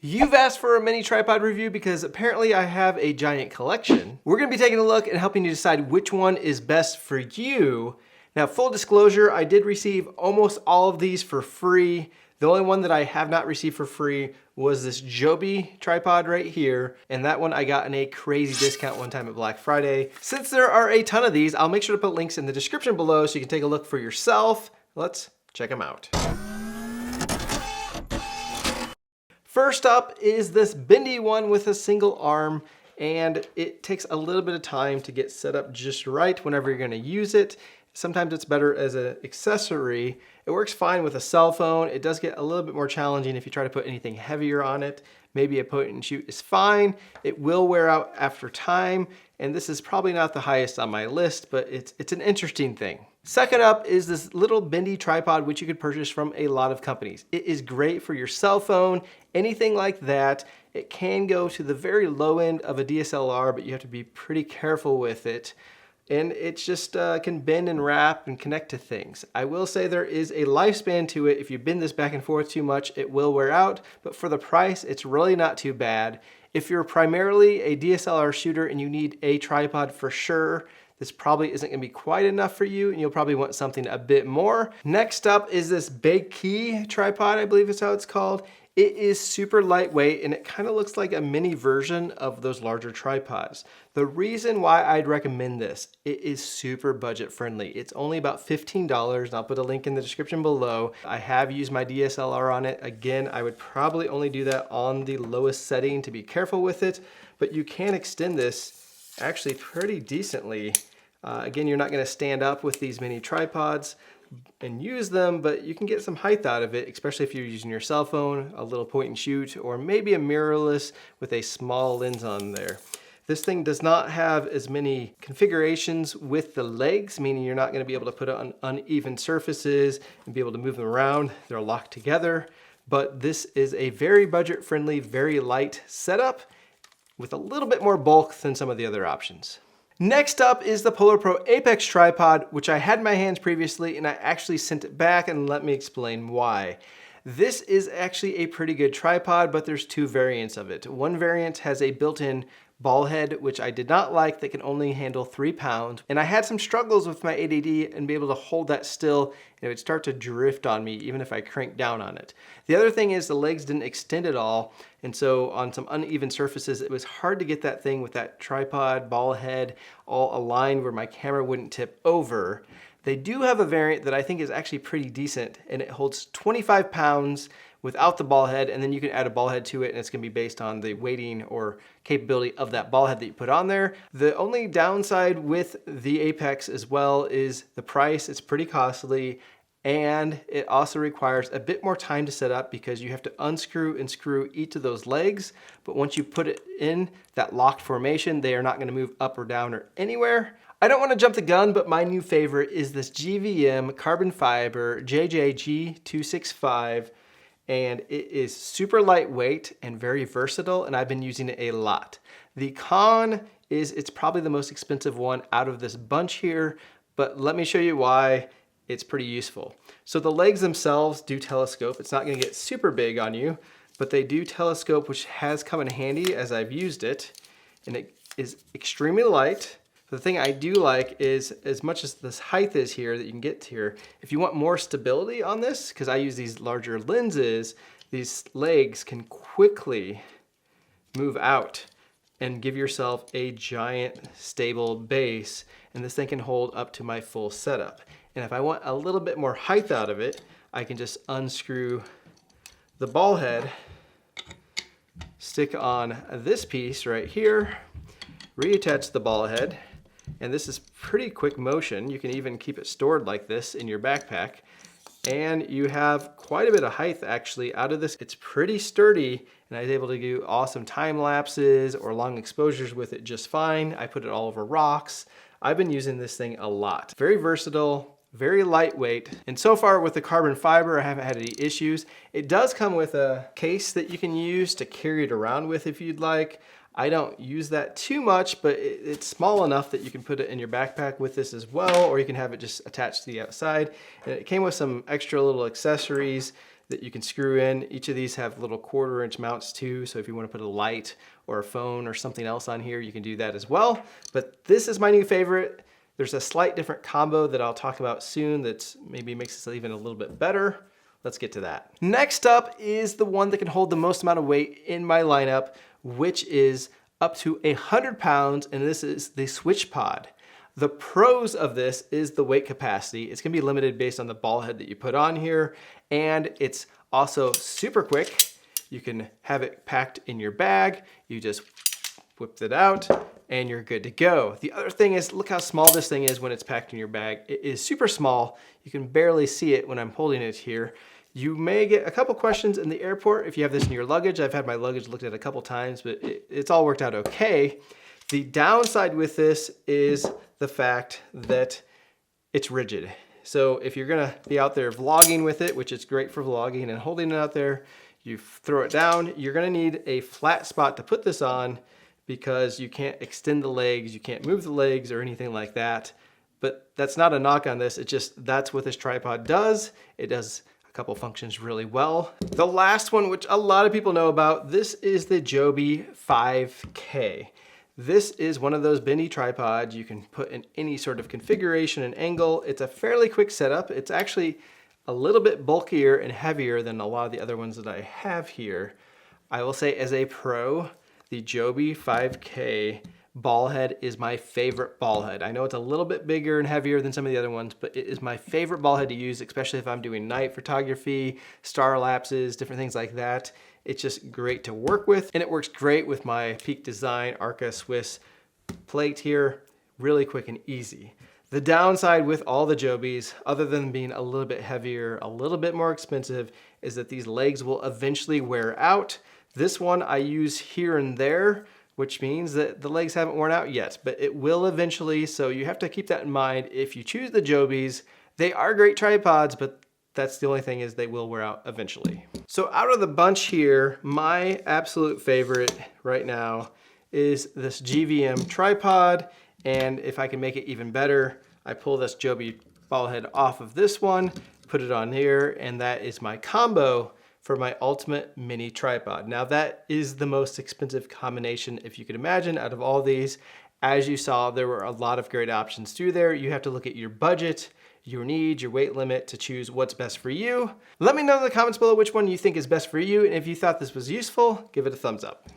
You've asked for a mini tripod review because apparently I have a giant collection. We're gonna be taking a look and helping you decide which one is best for you. Now, full disclosure, I did receive almost all of these for free. The only one that I have not received for free was this Joby tripod right here. And that one I got in a crazy discount one time at Black Friday. Since there are a ton of these, I'll make sure to put links in the description below so you can take a look for yourself. Let's check them out. First up is this bendy one with a single arm, and it takes a little bit of time to get set up just right whenever you're gonna use it. Sometimes it's better as an accessory. It works fine with a cell phone. It does get a little bit more challenging if you try to put anything heavier on it. Maybe a point and shoot is fine. It will wear out after time, and this is probably not the highest on my list, but it's an interesting thing. Second up is this little bendy tripod, which you could purchase from a lot of companies. It is great for your cell phone, anything like that. It can go to the very low end of a DSLR, but you have to be pretty careful with it. And it just can bend and wrap and connect to things. I will say there is a lifespan to it. If you bend this back and forth too much, it will wear out, but for the price, it's really not too bad. If you're primarily a DSLR shooter and you need a tripod for sure, this probably isn't gonna be quite enough for you, and you'll probably want something a bit more. Next up is this Baeey Tripod, I believe is how it's called. It is super lightweight, and it kind of looks like a mini version of those larger tripods. The reason why I'd recommend this, it is super budget friendly. It's only about $15, and I'll put a link in the description below. I have used my DSLR on it. Again, I would probably only do that on the lowest setting to be careful with it, but you can extend this actually pretty decently. Again, you're not gonna stand up with these mini tripods and use them, but you can get some height out of it, especially if you're using your cell phone, a little point and shoot, or maybe a mirrorless with a small lens on there. This thing does not have as many configurations with the legs, meaning you're not gonna be able to put it on uneven surfaces and be able to move them around. They're locked together, but this is a very budget-friendly, very light setup with a little bit more bulk than some of the other options. Next up is the PolarPro Apex tripod, which I had in my hands previously, and I actually sent it back, and let me explain why. This is actually a pretty good tripod, but there's two variants of it. One variant has a built-in ball head, which I did not like, that can only handle 3 pounds. And I had some struggles with my ADD and be able to hold that still, and it would start to drift on me even if I cranked down on it. The other thing is the legs didn't extend at all, and so on some uneven surfaces, it was hard to get that thing with that tripod, ball head, all aligned where my camera wouldn't tip over. They do have a variant that I think is actually pretty decent, and it holds 25 pounds without the ball head, and then you can add a ball head to it, and it's gonna be based on the weighting or capability of that ball head that you put on there. The only downside with the Apex as well is the price. It's pretty costly, and it also requires a bit more time to set up because you have to unscrew and screw each of those legs, but once you put it in that locked formation, they are not gonna move up or down or anywhere. I don't want to jump the gun, but my new favorite is this GVM carbon fiber JJG265, and it is super lightweight and very versatile, and I've been using it a lot. The con is it's probably the most expensive one out of this bunch here, but let me show you why it's pretty useful. So the legs themselves do telescope. It's not gonna get super big on you, but they do telescope, which has come in handy as I've used it, and it is extremely light. The thing I do like is, as much as this height is here that you can get here, if you want more stability on this, because I use these larger lenses, these legs can quickly move out and give yourself a giant stable base, and this thing can hold up to my full setup. And if I want a little bit more height out of it, I can just unscrew the ball head, stick on this piece right here, reattach the ball head, and this is pretty quick motion. You can even keep it stored like this in your backpack. And you have quite a bit of height actually out of this. It's pretty sturdy, and I was able to do awesome time lapses or long exposures with it just fine. I put it all over rocks. I've been using this thing a lot. Very versatile, very lightweight, and so far with the carbon fiber, I haven't had any issues. It does come with a case that you can use to carry it around with if you'd like. I don't use that too much, but it's small enough that you can put it in your backpack with this as well, or you can have it just attached to the outside. And it came with some extra little accessories that you can screw in. Each of these have little 1/4-inch mounts too, so if you want to put a light or a phone or something else on here, you can do that as well. But this is my new favorite. There's a slight different combo that I'll talk about soon that maybe makes this even a little bit better. Let's get to that. Next up is the one that can hold the most amount of weight in my lineup, which is up to 100 pounds, and this is the SwitchPod. The pros of this is the weight capacity. It's gonna be limited based on the ball head that you put on here, and it's also super quick. You can have it packed in your bag. You just whip it out and you're good to go. The other thing is, look how small this thing is when it's packed in your bag. It is super small. You can barely see it when I'm holding it here. You may get a couple questions in the airport if you have this in your luggage. I've had my luggage looked at a couple times, but it's all worked out okay. The downside with this is the fact that it's rigid. So if you're gonna be out there vlogging with it, which is great for vlogging and holding it out there, you throw it down, you're gonna need a flat spot to put this on because you can't extend the legs, you can't move the legs or anything like that. But that's not a knock on this, it's just that's what this tripod does. It does a couple functions really well. The last one, which a lot of people know about, this is the Joby 5K. This is one of those bendy tripods you can put in any sort of configuration and angle. It's a fairly quick setup. It's actually a little bit bulkier and heavier than a lot of the other ones that I have here. I will say as a pro, the Joby 5K ball head is my favorite ball head. I know it's a little bit bigger and heavier than some of the other ones, but it is my favorite ball head to use, especially if I'm doing night photography, star lapses, different things like that. It's just great to work with, and it works great with my Peak Design Arca Swiss plate here. Really quick and easy. The downside with all the Jobys, other than being a little bit heavier, a little bit more expensive, is that these legs will eventually wear out. This one I use here and there, which means that the legs haven't worn out yet, but it will eventually, so you have to keep that in mind if you choose the Jobys. They are great tripods, but that's the only thing is they will wear out eventually. So out of the bunch here, my absolute favorite right now is this GVM tripod. And if I can make it even better, I pull this Joby ball head off of this one, put it on here, and that is my combo for my ultimate mini tripod. Now that is the most expensive combination, if you could imagine, out of all these. As you saw, there were a lot of great options through there. You have to look at your budget, your needs, your weight limit to choose what's best for you. Let me know in the comments below which one you think is best for you, and if you thought this was useful, give it a thumbs up.